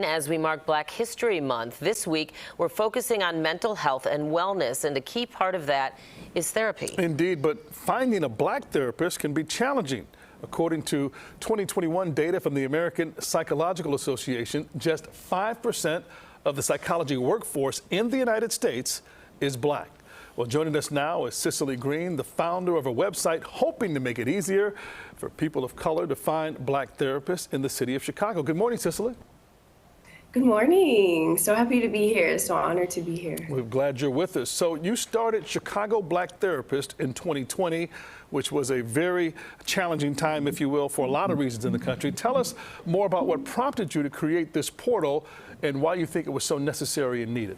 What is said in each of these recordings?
As we mark Black History Month this week, we're focusing on mental health and wellness, and a key part of that is therapy. Indeed, but finding a Black therapist can be challenging. According to 2021 data from the American Psychological Association, just 5% of the psychology workforce in the United States is Black. Well, joining us now is Cicely Green, the founder of a website hoping to make it easier for people of color to find Black therapists in the city of Chicago. Good morning, Cicely. Good morning. So happy to be here. So honored to be here. We're glad you're with us. So you started Chicago Black Therapist in 2020, which was a very challenging time, if you will, for a lot of reasons in the country. Tell us more about what prompted you to create this portal and why you think it was so necessary and needed.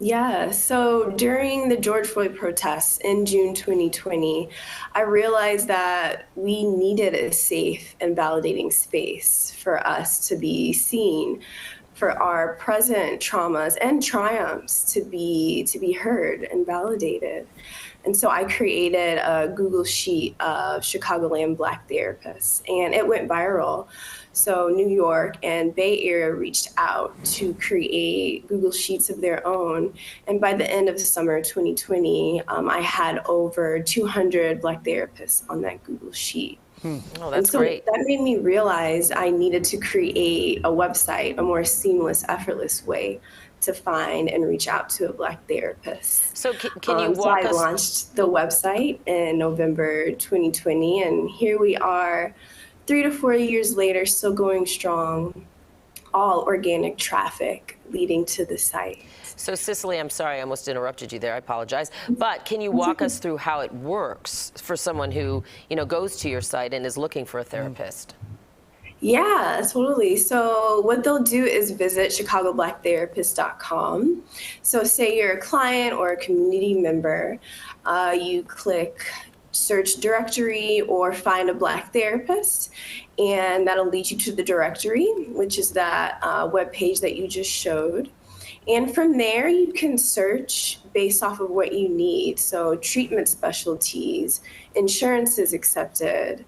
Yeah, so during the George Floyd protests in June 2020, I realized that we needed a safe and validating space for us to be seen, for our present traumas and triumphs to be heard and validated. And so I created a Google Sheet of Chicagoland Black therapists, and it went viral. So New York and Bay Area reached out to create Google Sheets of their own. And by the end of the summer 2020, I had over 200 Black therapists on that Google Sheet. Oh, that's great. That made me realize I needed to create a website, a more seamless, effortless way to find and reach out to a Black therapist. So can you walk us? So I launched the website in November 2020, and here we are 3 to 4 years later, still going strong, all organic traffic leading to the site. So Cicely, I'm sorry, I almost interrupted you there. I apologize. But can you walk us through how it works for someone who, goes to your site and is looking for a therapist? Yeah, totally. So what they'll do is visit chicagoblacktherapists.com. So say you're a client or a community member, you click search directory or find a Black therapist, and that'll lead you to the directory, which is that web page that you just showed. And from there, you can search based off of what you need. So treatment specialties, insurances accepted,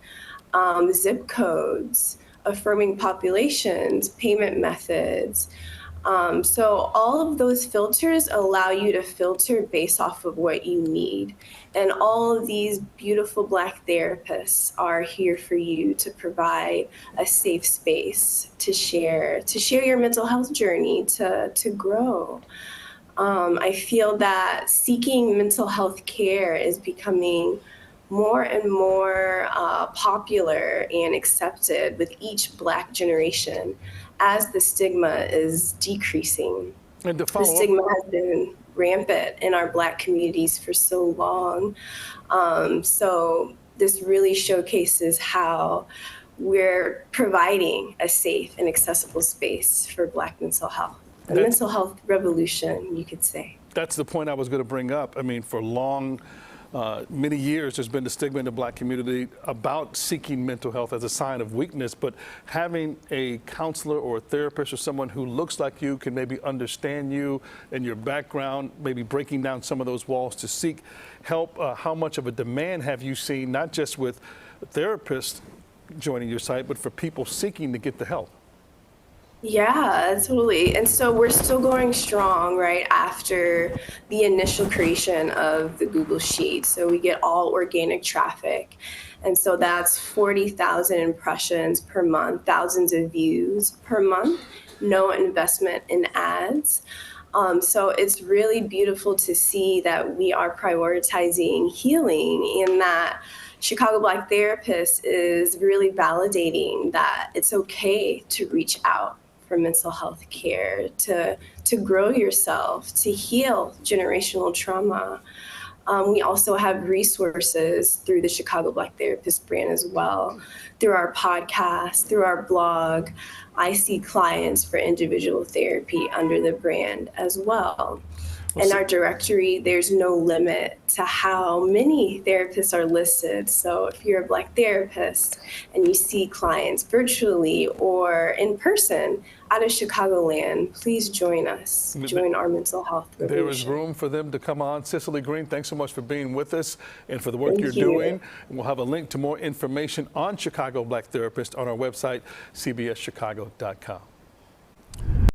zip codes, affirming populations, payment methods. So all of those filters allow you to filter based off of what you need. And all of these beautiful Black therapists are here for you to provide a safe space to share your mental health journey, to grow. I feel that seeking mental health care is becoming more and more popular and accepted with each Black generation as the stigma is decreasing. And the stigma has been rampant in our Black communities for so long. So this really showcases how we're providing a safe and accessible space for Black mental health. A mental health revolution, you could say. That's the point I was going to bring up. I mean, for many years, there's been the stigma in the Black community about seeking mental health as a sign of weakness, but having a counselor or a therapist or someone who looks like you, can maybe understand you and your background, maybe breaking down some of those walls to seek help. How much of a demand have you seen, not just with therapists joining your site, but for people seeking to get the help? Yeah, totally. And so we're still going strong right after the initial creation of the Google Sheet. So we get all organic traffic. And so that's 40,000 impressions per month, thousands of views per month, no investment in ads. So it's really beautiful to see that we are prioritizing healing, and that Chicago Black Therapist is really validating that it's okay to reach out for mental health care, to grow yourself, to heal generational trauma. We also have resources through the Chicago Black Therapist brand as well. Through our podcast, through our blog, I see clients for individual therapy under the brand as well. In our directory, there's no limit to how many therapists are listed. So if you're a Black therapist and you see clients virtually or in person out of Chicagoland, please join us. Join our mental health revolution. There is room for them to come on. Cicely Green, thanks so much for being with us and for the work you're doing. And we'll have a link to more information on Chicago Black Therapist on our website, cbschicago.com.